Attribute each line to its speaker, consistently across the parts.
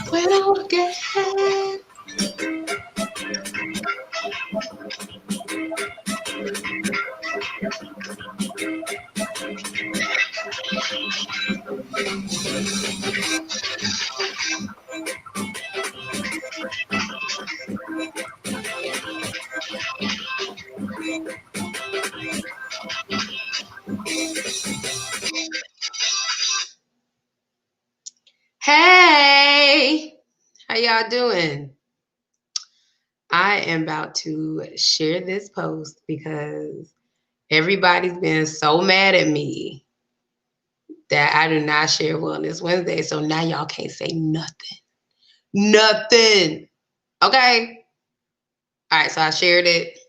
Speaker 1: When I look ahead. Hey, how y'all doing? I am about to share this post because everybody's been so mad at me that I do not share Wellness Wednesday. So now y'all can't say nothing. Nothing. Okay. All right. So I shared it.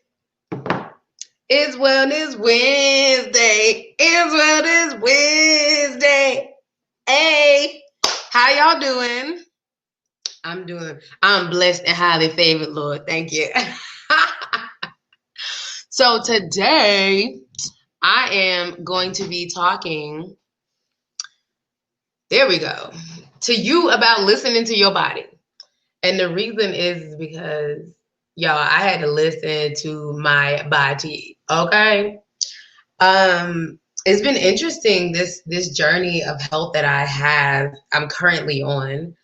Speaker 1: It's Wellness Wednesday. It's Wellness Wednesday. Hey, how y'all doing? I'm blessed and highly favored, Lord. Thank you. So today I am going to be talking, there we go, to you about listening to your body. And the reason is because, y'all, I had to listen to my body, okay? It's been interesting, this journey of health that I'm currently on.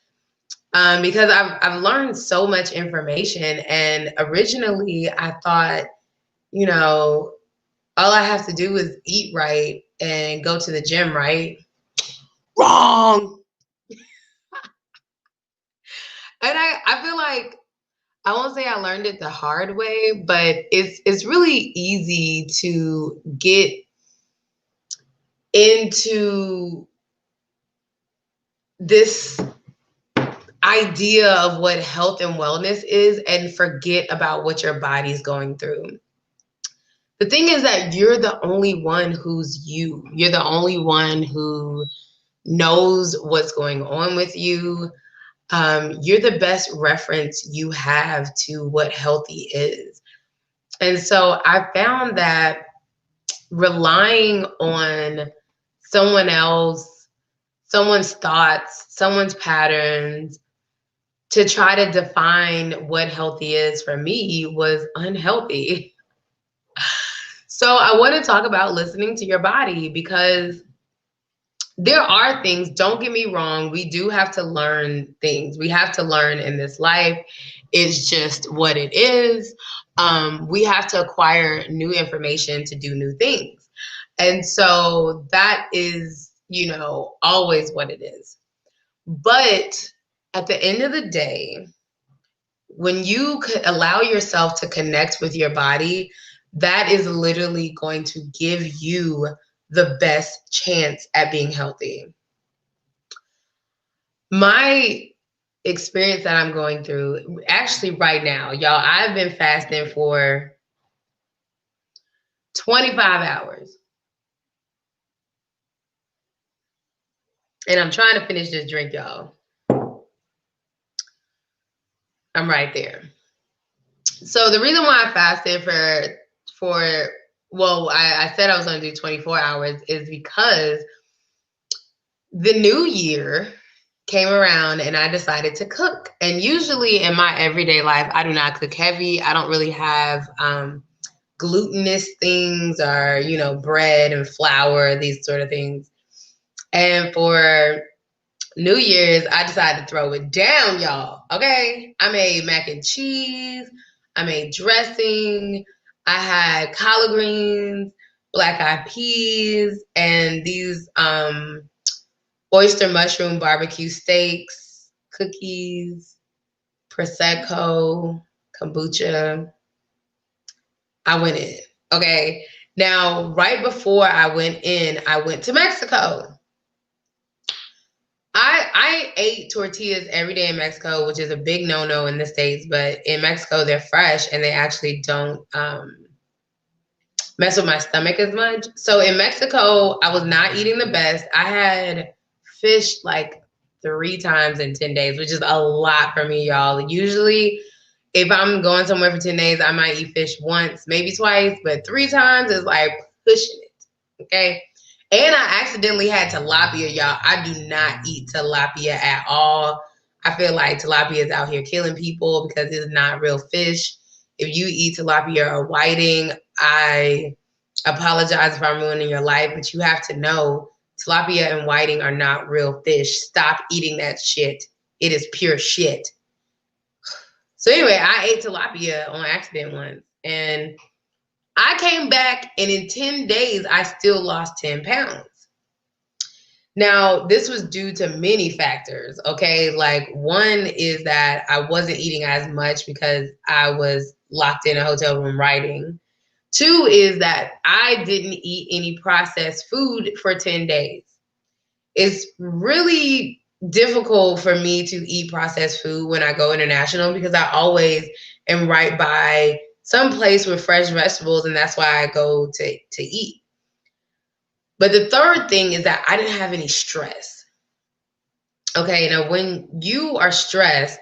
Speaker 1: Because I've learned so much information, and originally I thought, all I have to do is eat right and go to the gym, right? Wrong. And I feel like I won't say I learned it the hard way, but it's really easy to get into this idea of what health and wellness is and forget about what your body's going through. The thing is that you're the only one who's you. You're the only one who knows what's going on with you. You're the best reference you have to what healthy is. And so I found that relying on someone else, someone's thoughts, someone's patterns to try to define what healthy is for me was unhealthy. So I want to talk about listening to your body, because there are things, don't get me wrong, we do have to learn things. We have to learn in this life. It's just what it is. We have to acquire new information to do new things. And so that is, always what it is. But at the end of the day, when you could allow yourself to connect with your body, that is literally going to give you the best chance at being healthy. My experience that I'm going through, actually right now, y'all, I've been fasting for 25 hours. And I'm trying to finish this drink, y'all. I'm right there. So the reason why I fasted I said I was going to do 24 hours is because the new year came around and I decided to cook. And usually in my everyday life, I do not cook heavy. I don't really have glutinous things or, bread and flour, these sort of things. And for New Year's, I decided to throw it down, y'all. Okay. I made mac and cheese. I made dressing. I had collard greens, black eyed peas, and these oyster mushroom barbecue steaks, cookies, Prosecco, kombucha. I went in. Okay. Now, right before I went in, I went to Mexico. I ate tortillas every day in Mexico, which is a big no-no in the States, but in Mexico, they're fresh and they actually don't mess with my stomach as much. So in Mexico, I was not eating the best. I had fish like 3 times in 10 days, which is a lot for me, y'all. Usually If I'm going somewhere for 10 days, I might eat fish once, maybe twice, but 3 times is like pushing it. Okay. And I accidentally had tilapia, y'all. I do not eat tilapia at all. I feel like tilapia is out here killing people because it's not real fish. If you eat tilapia or whiting, I apologize if I'm ruining your life, but you have to know tilapia and whiting are not real fish. Stop eating that shit. It is pure shit. So anyway, I ate tilapia on accident once, and I came back, and in 10 days, I still lost 10 pounds. Now, this was due to many factors, okay? Like, one is that I wasn't eating as much because I was locked in a hotel room writing. Two is that I didn't eat any processed food for 10 days. It's really difficult for me to eat processed food when I go international because I always am right by some place with fresh vegetables, and that's why I go to eat. But the third thing is that I didn't have any stress. Okay, now when you are stressed,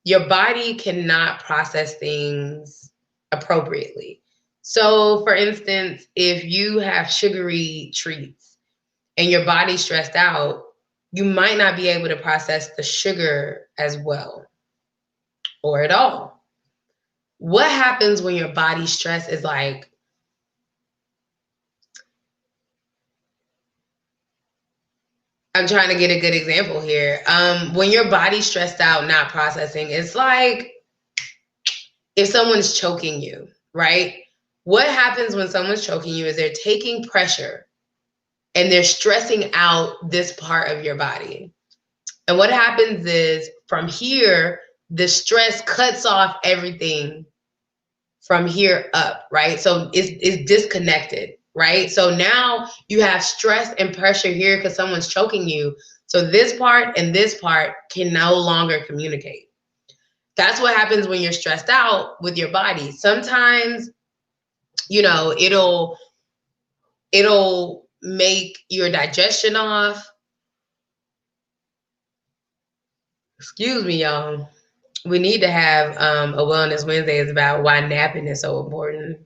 Speaker 1: your body cannot process things appropriately. So, for instance, if you have sugary treats and your body's stressed out, you might not be able to process the sugar as well or at all. What happens when your body's stressed is like, I'm trying to get a good example here. When your body's stressed out, not processing, it's like if someone's choking you, right? What happens when someone's choking you is they're taking pressure and they're stressing out this part of your body. And what happens is from here, the stress cuts off everything from here up, right? So it's disconnected, right? So now you have stress and pressure here because someone's choking you. So this part and this part can no longer communicate. That's what happens when you're stressed out with your body. Sometimes, you know, it'll make your digestion off. Excuse me, y'all. We need to have a Wellness Wednesdays about why napping is so important.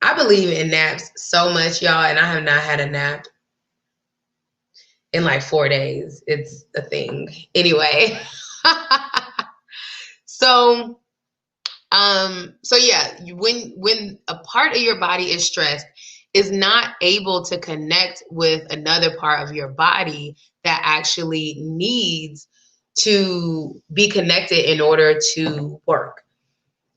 Speaker 1: I believe in naps so much, y'all, and I have not had a nap in like 4 days. It's a thing. Anyway. So yeah, when a part of your body is stressed, is not able to connect with another part of your body that actually needs to be connected in order to work.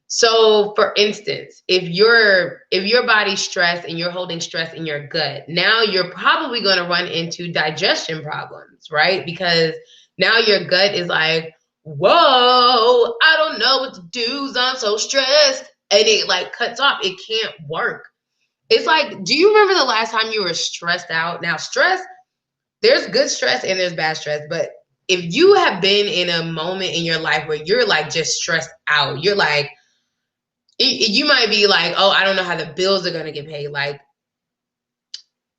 Speaker 1: So for instance, if your body's stressed and you're holding stress in your gut, now you're probably going to run into digestion problems, right? Because now your gut is like, whoa, I don't know what to do. I'm so stressed. And it like cuts off. It can't work. It's like, do you remember the last time you were stressed out? Now, stress, there's good stress and there's bad stress. But if you have been in a moment in your life where you're like just stressed out, you're like, you might be like, oh, I don't know how the bills are going to get paid. Like,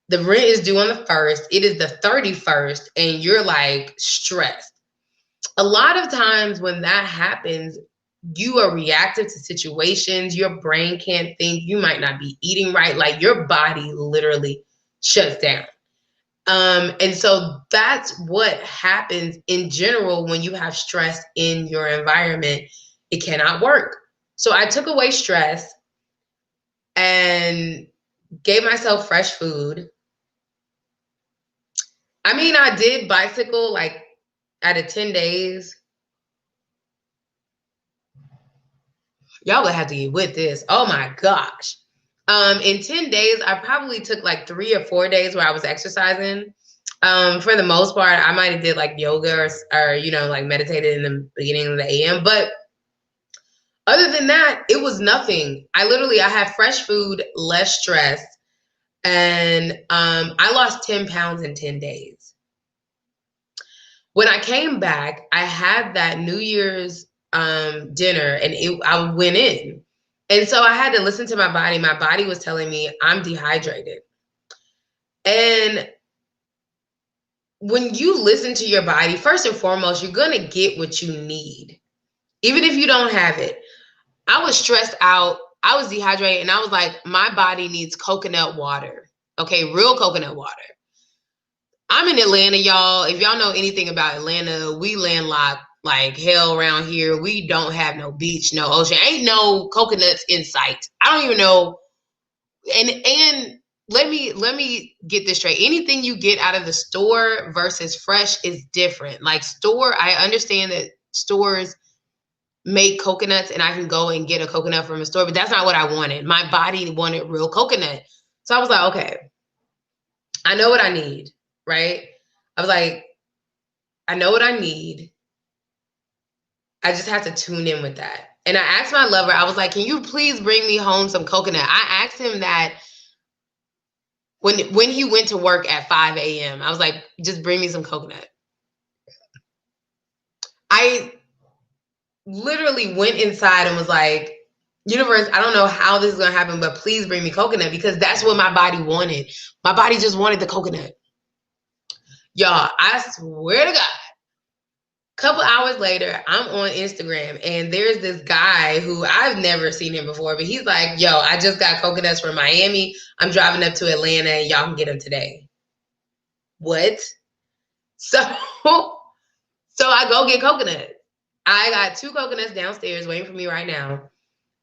Speaker 1: the rent is due on the 1st. It is the 31st, and you're like stressed. A lot of times when that happens, you are reactive to situations. Your brain can't think. You might not be eating right. Like, your body literally shuts down. And so that's what happens in general when you have stress in your environment. It cannot work. So I took away stress and gave myself fresh food. I mean, I did bicycle like out of 10 days. Y'all would have to get with this. Oh my gosh. In 10 days, I probably took like 3 or 4 days where I was exercising. For the most part, I might have did like yoga or you know, like meditated in the beginning of the AM. But other than that, it was nothing. I had fresh food, less stress, and I lost 10 pounds in 10 days. When I came back, I had that New Year's dinner, and I went in. And so I had to listen to my body. My body was telling me I'm dehydrated. And when you listen to your body, first and foremost, you're going to get what you need. Even if you don't have it. I was stressed out. I was dehydrated, and I was like, my body needs coconut water. Okay, real coconut water. I'm in Atlanta, y'all. If y'all know anything about Atlanta, we landlocked like hell around here. We don't have no beach, no ocean. Ain't no coconuts in sight. I don't even know. And let me get this straight. Anything you get out of the store versus fresh is different. Like store, I understand that stores make coconuts and I can go and get a coconut from a store, but that's not what I wanted. My body wanted real coconut. So I was like, okay, I know what I need, right? I was like, I know what I need. I just have to tune in with that. And I asked my lover, I was like, can you please bring me home some coconut? I asked him that when he went to work at 5 a.m. I was like, just bring me some coconut. I literally went inside and was like, universe, I don't know how this is going to happen, but please bring me coconut because that's what my body wanted. My body just wanted the coconut. Y'all, I swear to God, a couple hours later, I'm on Instagram and there's this guy who I've never seen him before, but he's like, yo, I just got coconuts from Miami. I'm driving up to Atlanta and y'all can get them today. What? So I go get coconut. I got 2 coconuts downstairs waiting for me right now.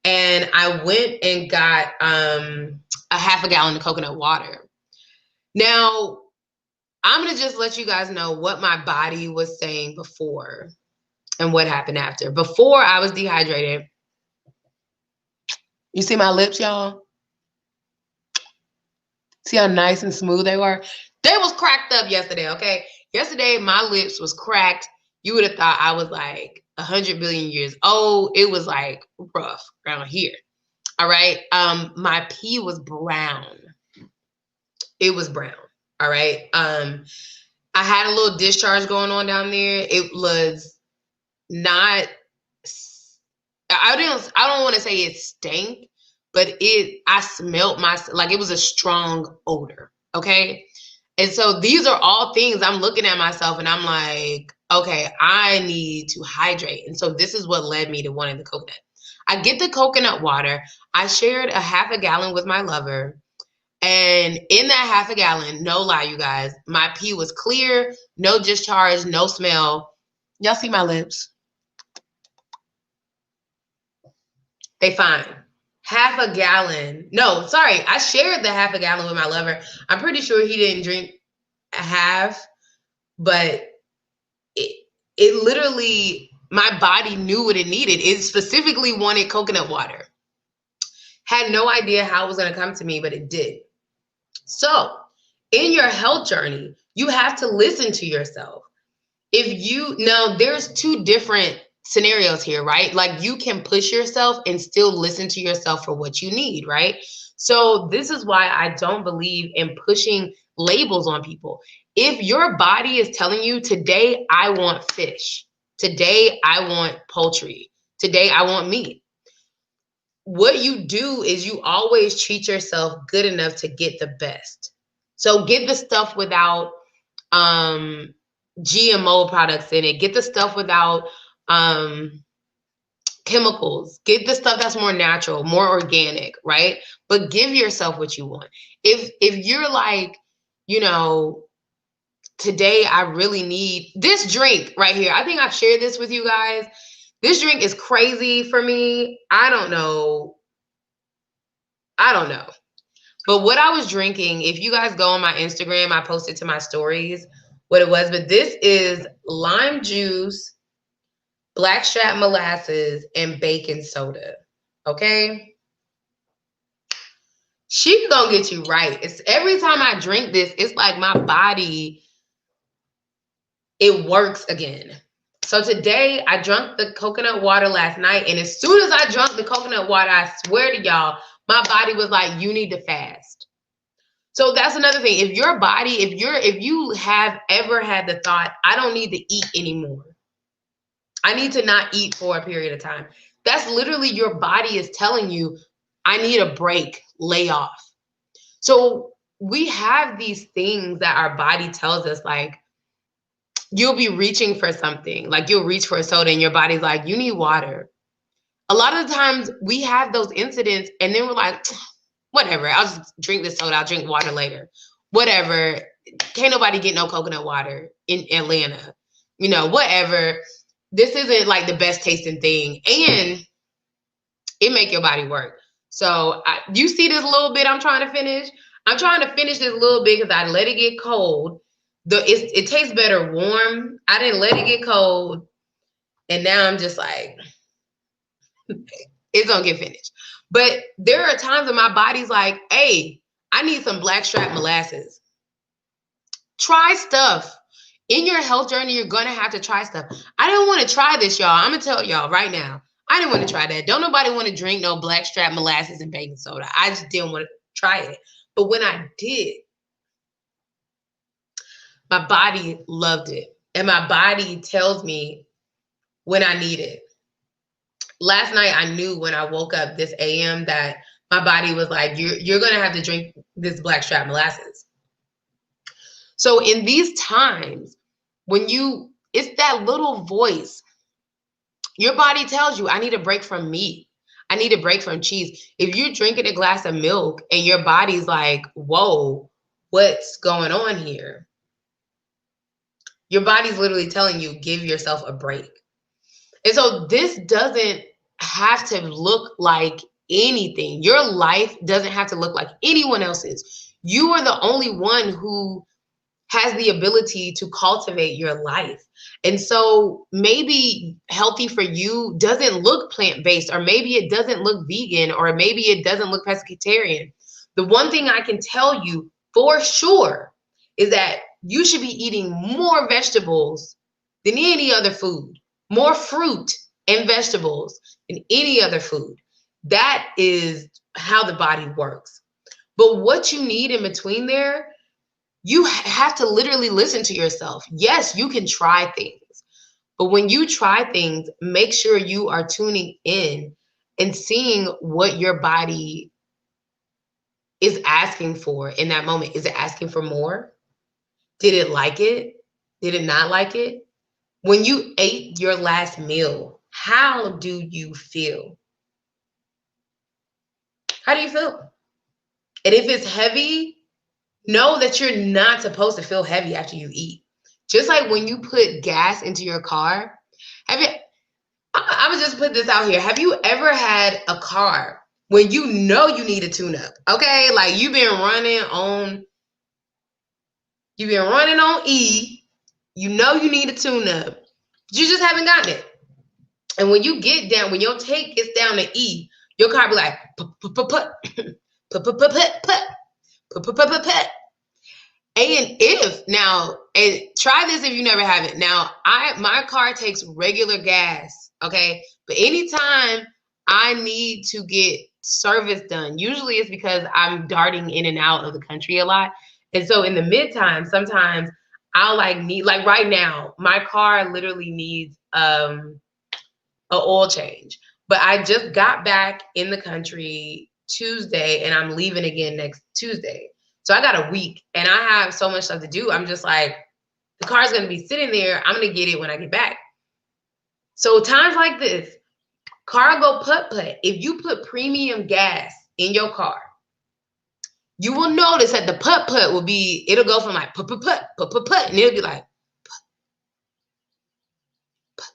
Speaker 1: And I went and got a half a gallon of coconut water. Now, I'm going to just let you guys know what my body was saying before and what happened after. Before I was dehydrated. You see my lips, y'all? See how nice and smooth they were? They was cracked up yesterday, okay? Yesterday, my lips was cracked. You would have thought I was like 100 billion years old. It was like rough around here. All right. My pee was brown. It was brown. All right. I had a little discharge going on down there. It was not, I don't want to say it stank, but I smelled like it was a strong odor. Okay. And so these are all things I'm looking at myself and I'm like, okay, I need to hydrate. And so this is what led me to wanting the coconut. I get the coconut water. I shared a half a gallon with my lover. And in that half a gallon, no lie, you guys, my pee was clear, no discharge, no smell. Y'all see my lips? They fine. Half a gallon. No, sorry. I shared the half a gallon with my lover. I'm pretty sure he didn't drink a half, but it literally, my body knew what it needed. It specifically wanted coconut water. Had no idea how it was going to come to me, but it did. So in your health journey, you have to listen to yourself. Now there's 2 different scenarios here, right? Like you can push yourself and still listen to yourself for what you need, right? So this is why I don't believe in pushing labels on people. If your body is telling you today, I want fish, today, I want poultry, today, I want meat. What you do is you always treat yourself good enough to get the best. So get the stuff without GMO products in it. Get the stuff without chemicals. Get the stuff that's more natural, more organic, right? But give yourself what you want. If you're like, today I really need this drink right here. I think I've shared this with you guys. This drink is crazy for me. I don't know. But what I was drinking, if you guys go on my Instagram, I posted to my stories what it was. But this is lime juice, blackstrap molasses, and baking soda. Okay? She's gonna get you right. It's every time I drink this, it's like my body, it works again. So today I drank the coconut water last night, and as soon as I drank the coconut water, I swear to y'all, my body was like, you need to fast. So that's another thing. If your body, if you have ever had the thought, I don't need to eat anymore, I need to not eat for a period of time, that's literally your body is telling you, I need a break, lay off. So we have these things that our body tells us, like, you'll be reaching for something. Like you'll reach for a soda and your body's like, you need water. A lot of the times we have those incidents and then we're like, whatever, I'll just drink this soda. I'll drink water later. Whatever. Can't nobody get no coconut water in Atlanta. You know, whatever. This isn't like the best tasting thing. And it make your body work. So you see this little bit I'm trying to finish? I'm trying to finish this little bit because I let it get cold. It tastes better warm. I didn't let it get cold. And now I'm just like, it's gonna get finished. But there are times when my body's like, hey, I need some blackstrap molasses. Try stuff. In your health journey, you're gonna have to try stuff. I don't want to try this, y'all. I'm gonna tell y'all right now. I didn't want to try that. Don't nobody want to drink no blackstrap molasses and baking soda. I just didn't want to try it. But when I did, my body loved it. And my body tells me when I need it. Last night, I knew when I woke up this AM that my body was like, you're going to have to drink this blackstrap molasses. So in these times, when it's that little voice, your body tells you, I need a break from meat. I need a break from cheese. If you're drinking a glass of milk and your body's like, whoa, what's going on here? Your body's literally telling you, give yourself a break. And so this doesn't have to look like anything. Your life doesn't have to look like anyone else's. You are the only one who has the ability to cultivate your life. And so maybe healthy for you doesn't look plant-based, or maybe it doesn't look vegan, or maybe it doesn't look pescatarian. The one thing I can tell you for sure is that you should be eating more vegetables than any other food, more fruit and vegetables than any other food. That is how the body works. But what you need in between there, you have to literally listen to yourself. Yes, you can try things, but when you try things, make sure you are tuning in and seeing what your body is asking for in that moment. Is it asking for more? Did it like it? Did it not like it? When you ate your last meal, how do you feel? How do you feel? And if it's heavy, know that you're not supposed to feel heavy after you eat. Just like when you put gas into your car, I'm gonna just put this out here. Have you ever had a car when you know you need a tune-up? Okay, like you've been running on E, you know you need a tune-up, but you just haven't gotten it. And when you get down, when your tank gets down to E, your car be like, and try this if you never have it. Now, my car takes regular gas, okay? But anytime I need to get service done, usually it's because I'm darting in and out of the country a lot. And so in the mid-time, sometimes I'll need right now, my car literally needs an oil change. But I just got back in the country Tuesday and I'm leaving again next Tuesday. So I got a week and I have so much stuff to do. I'm just like, the car's going to be sitting there. I'm going to get it when I get back. So times like this, car go putt-putt. If you put premium gas in your car, you will notice that the putt-putt it'll go from like putt-putt, putt-putt, and it'll be like, putt.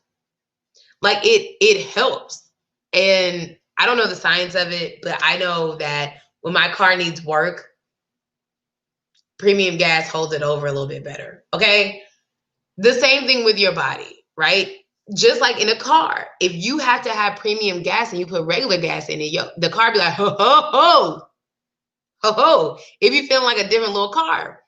Speaker 1: Like it helps. And I don't know the science of it, but I know that when my car needs work, premium gas holds it over a little bit better, okay? The same thing with your body, right? Just like in a car, if you have to have premium gas and you put regular gas in it, the car be like, ho, ho, ho, ho, ho. It be feeling like a different little car.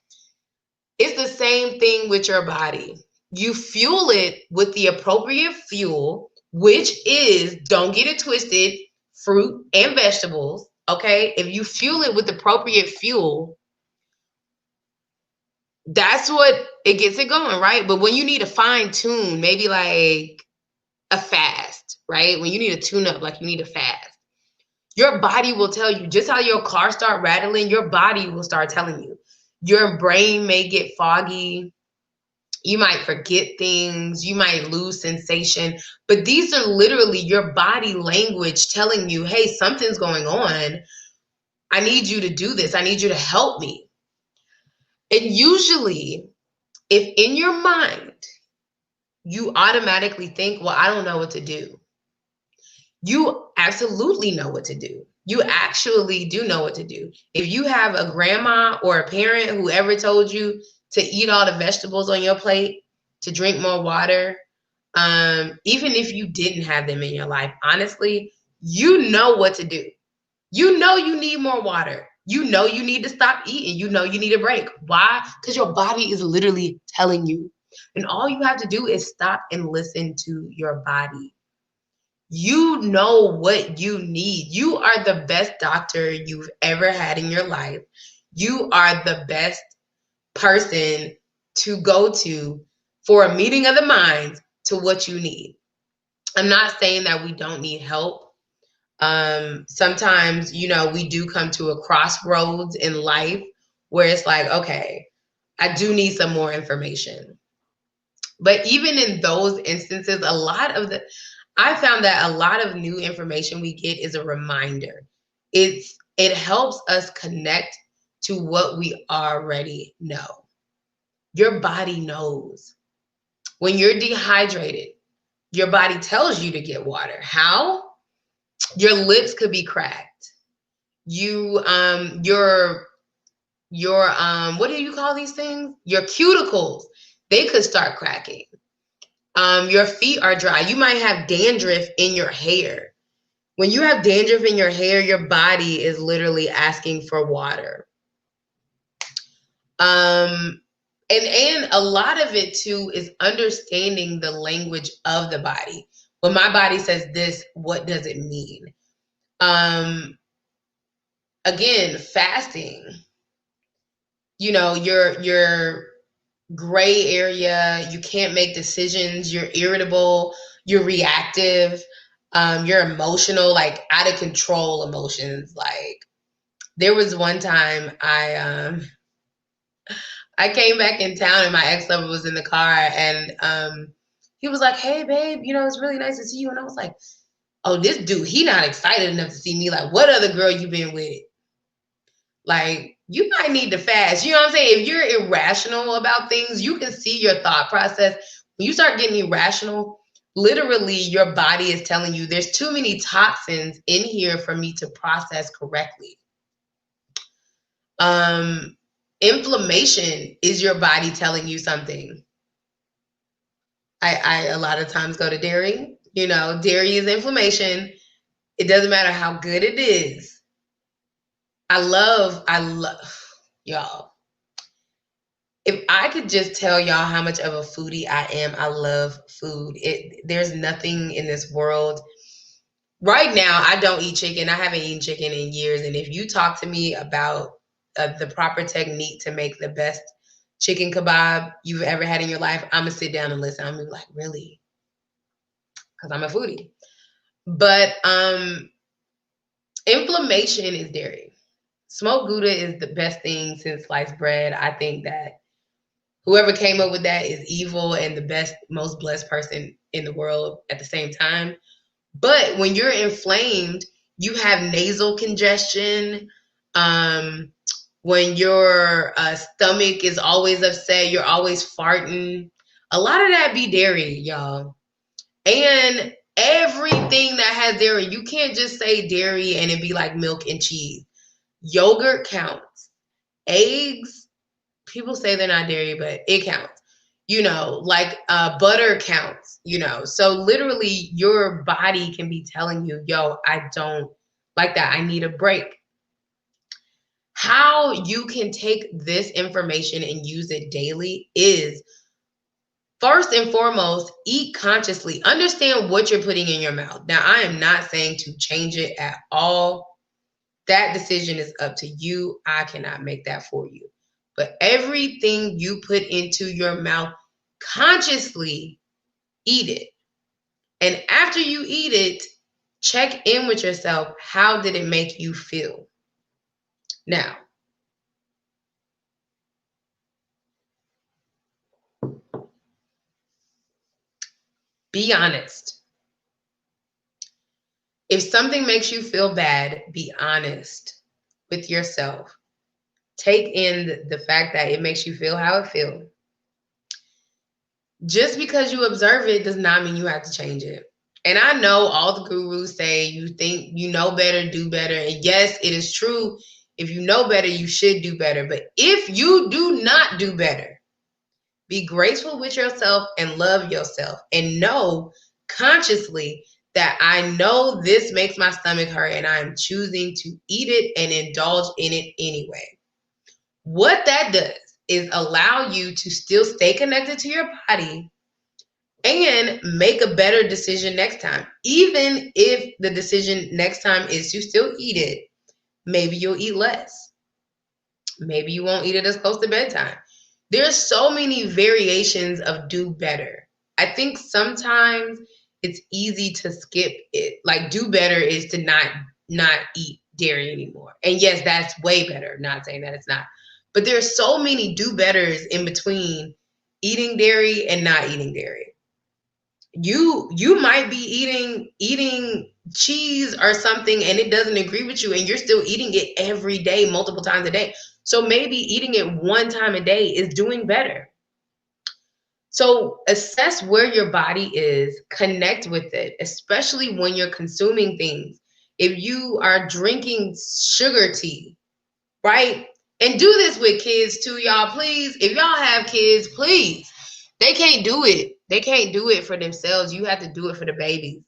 Speaker 1: It's the same thing with your body. You fuel it with the appropriate fuel, which is, don't get it twisted, fruit and vegetables, okay? If you fuel it with appropriate fuel, that's what it gets it going, right? But when you need to fine tune, maybe like a fast, right? When you need to tune up, like you need a fast, your body will tell you, just how your car start rattling, your body will start telling you. Your brain may get foggy. You might forget things, you might lose sensation, but these are literally your body language telling you, hey, something's going on. I need you to do this. I need you to help me. And usually, if in your mind, you automatically think, well, I don't know what to do. You absolutely know what to do. You actually do know what to do. If you have a grandma or a parent who ever told you to eat all the vegetables on your plate, to drink more water, even if you didn't have them in your life, honestly, you know what to do. You know you need more water. You know you need to stop eating. You know you need a break. Why? Because your body is literally telling you. And all you have to do is stop and listen to your body. You know what you need. You are the best doctor you've ever had in your life. You are the best person to go to for a meeting of the minds to what you need. I'm not saying that we don't need help. Sometimes, we do come to a crossroads in life where it's like, okay, I do need some more information. But even in those instances, I found that a lot of new information we get is a reminder. It helps us connect to what we already know. Your body knows. When you're dehydrated, your body tells you to get water. How? Your lips could be cracked. Your what do you call these things? Your cuticles, they could start cracking. Your feet are dry. You might have dandruff in your hair. When you have dandruff in your hair, your body is literally asking for water. And a lot of it too is understanding the language of the body. When my body says this, what does it mean? Again, fasting. Your gray area, you can't make decisions, you're irritable, you're reactive, you're emotional, like out of control emotions. Like there was one time I came back in town and my ex-lover was in the car and he was like, hey babe, it's really nice to see you. And I was like, oh, this dude, he not excited enough to see me. Like, what other girl you been with? Like, you might need to fast. You know what I'm saying? If you're irrational about things, you can see your thought process. When you start getting irrational, literally your body is telling you there's too many toxins in here for me to process correctly. Inflammation is your body telling you something. I a lot of times go to dairy. Dairy is inflammation. It doesn't matter how good it is. I love y'all. If I could just tell y'all how much of a foodie I am, I love food. There's nothing in this world. Right now, I don't eat chicken. I haven't eaten chicken in years. And if you talk to me about the proper technique to make the best chicken kebab you've ever had in your life, I'm going to sit down and listen. I'm going to be like, really? Because I'm a foodie. But inflammation is dairy. Smoked Gouda is the best thing since sliced bread. I think that whoever came up with that is evil and the best, most blessed person in the world at the same time. But when you're inflamed, you have nasal congestion. When your stomach is always upset, you're always farting. A lot of that be dairy, y'all. And everything that has dairy, you can't just say dairy and it be like milk and cheese. Yogurt counts. Eggs, people say they're not dairy, but it counts. Like butter counts, So literally your body can be telling you, yo, I don't like that. I need a break. How you can take this information and use it daily is, first and foremost, eat consciously. Understand what you're putting in your mouth. Now, I am not saying to change it at all. That decision is up to you. I cannot make that for you. But everything you put into your mouth, consciously eat it. And after you eat it, check in with yourself. How did it make you feel? Now, Be honest. If something makes you feel bad, be honest with yourself. Take in the fact that it makes you feel how it feels. Just because you observe it does not mean you have to change it. And I know all the gurus say you think you know better, do better. And yes, it is true. If you know better, you should do better. But if you do not do better, be graceful with yourself and love yourself. And know consciously that I know this makes my stomach hurt and I'm choosing to eat it and indulge in it anyway. What that does is allow you to still stay connected to your body and make a better decision next time. Even if the decision next time is to still eat it, maybe you'll eat less. Maybe you won't eat it as close to bedtime. There's so many variations of do better. I think sometimes it's easy to skip it. Like do better is to not eat dairy anymore. And yes, that's way better. Not saying that it's not. But there's so many do betters in between eating dairy and not eating dairy. You might be eating cheese or something and it doesn't agree with you and you're still eating it every day, multiple times a day. So maybe eating it one time a day is doing better. So assess where your body is, connect with it, especially when you're consuming things. If you are drinking sugar tea, right? And do this with kids too, y'all, please. If y'all have kids, please. They can't do it. They can't do it for themselves. You have to do it for the babies.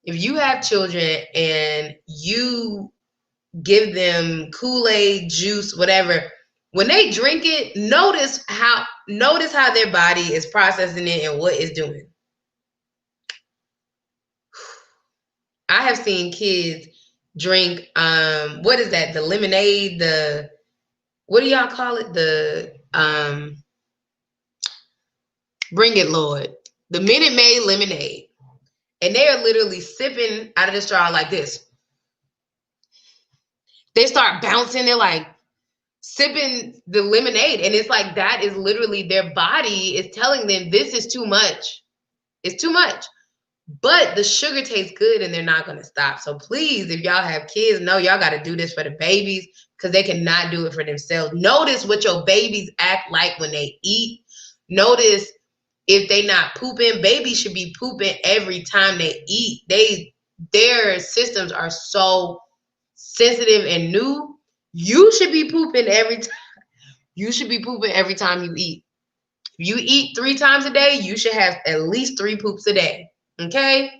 Speaker 1: If you have children and you give them Kool-Aid, juice, whatever, when they drink it, notice how their body is processing it and what it's doing. I have seen kids drink what is that? The lemonade, what do y'all call it? Bring it, Lord. The Minute Maid lemonade. And they are literally sipping out of the straw like this. They start bouncing. They're like sipping the lemonade. And it's like that is literally their body is telling them this is too much. It's too much. But the sugar tastes good and they're not going to stop. So please, if y'all have kids, know y'all got to do this for the babies because they cannot do it for themselves. Notice what your babies act like when they eat. Notice if they not pooping. Babies should be pooping every time they eat. Their systems are so sensitive and new. You should be pooping every time. You should be pooping every time you eat. If you eat 3 times a day, you should have at least 3 poops a day. Okay?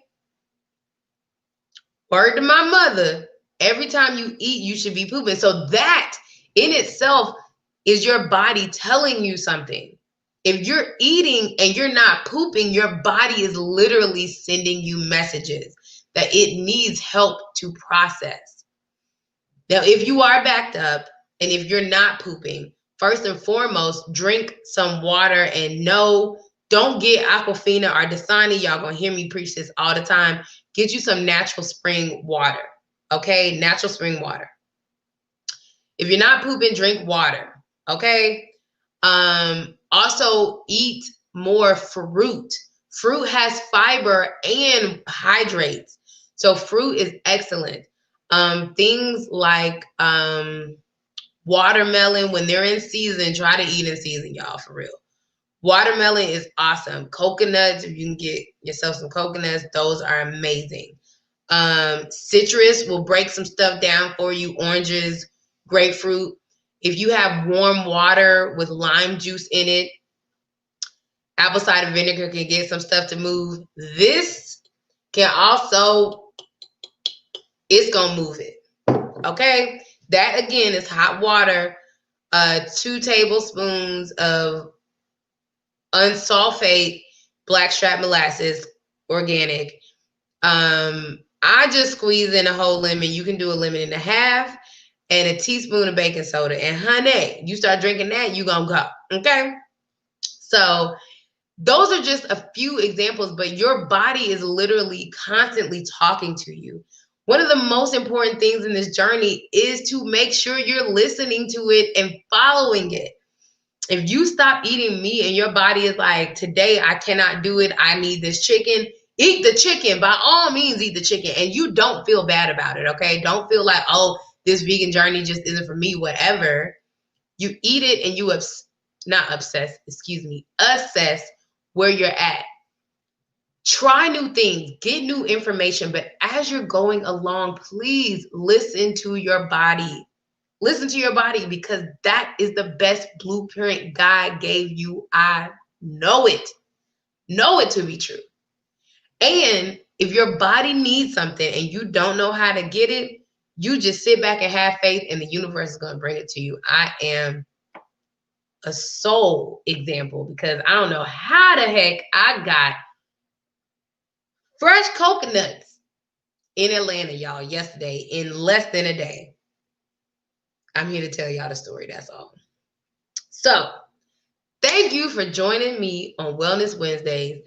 Speaker 1: Word to my mother. Every time you eat, you should be pooping. So that in itself is your body telling you something. If you're eating and you're not pooping, your body is literally sending you messages that it needs help to process. Now, if you are backed up and if you're not pooping, first and foremost, drink some water and don't get Aquafina or Dasani. Y'all gonna hear me preach this all the time. Get you some natural spring water, okay? Natural spring water. If you're not pooping, drink water, okay? Also eat more fruit. Fruit has fiber and hydrates. So fruit is excellent. Things like watermelon, when they're in season, try to eat in season, y'all, for real. Watermelon is awesome. Coconuts, if you can get yourself some coconuts, those are amazing. Citrus will break some stuff down for you. Oranges, grapefruit. If you have warm water with lime juice in it, apple cider vinegar can get some stuff to move. This can also, it's going to move it. Okay? That, again, is hot water, 2 tablespoons of unsulfate blackstrap molasses, organic. I just squeeze in a whole lemon. You can do a lemon and a half. And a teaspoon of baking soda. And honey, you start drinking that, you gonna go. Okay? So those are just a few examples, but your body is literally constantly talking to you. One of the most important things in this journey is to make sure you're listening to it and following it. If you stop eating meat and your body is like, today I cannot do it, I need this chicken, eat the chicken. By all means, eat the chicken. And you don't feel bad about it, okay? Don't feel like, oh, this vegan journey just isn't for me, whatever. You eat it and you assess where you're at. Try new things, get new information, but as you're going along, please listen to your body. Listen to your body, because that is the best blueprint God gave you. I know it. Know it to be true. And if your body needs something and you don't know how to get it, you just sit back and have faith, and the universe is going to bring it to you. I am a sole example, because I don't know how the heck I got fresh coconuts in Atlanta, y'all, yesterday in less than a day. I'm here to tell y'all the story, that's all. So, thank you for joining me on Wellness Wednesdays.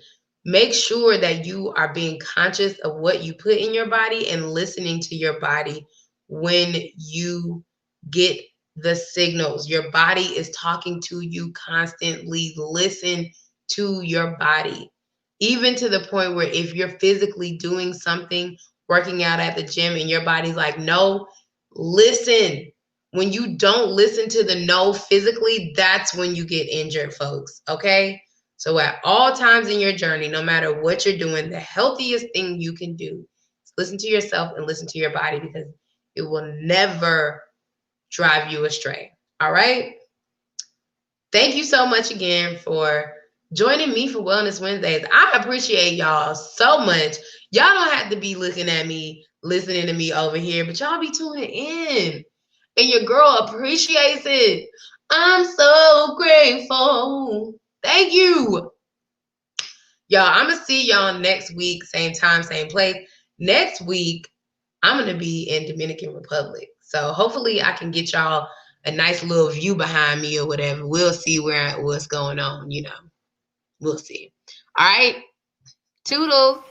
Speaker 1: Make sure that you are being conscious of what you put in your body and listening to your body when you get the signals. Your body is talking to you constantly. Listen to your body. Even to the point where if you're physically doing something, working out at the gym, and your body's like, no, listen. When you don't listen to the no physically, that's when you get injured, folks, okay? So at all times in your journey, no matter what you're doing, the healthiest thing you can do is listen to yourself and listen to your body, because it will never drive you astray, all right? Thank you so much again for joining me for Wellness Wednesdays. I appreciate y'all so much. Y'all don't have to be looking at me, listening to me over here, but y'all be tuning in. And your girl appreciates it. I'm so grateful. Thank you. Y'all, I'm going to see y'all next week, same time, same place. Next week, I'm going to be in Dominican Republic. So hopefully I can get y'all a nice little view behind me or whatever. We'll see what's going on, you know. We'll see. All right. Toodles.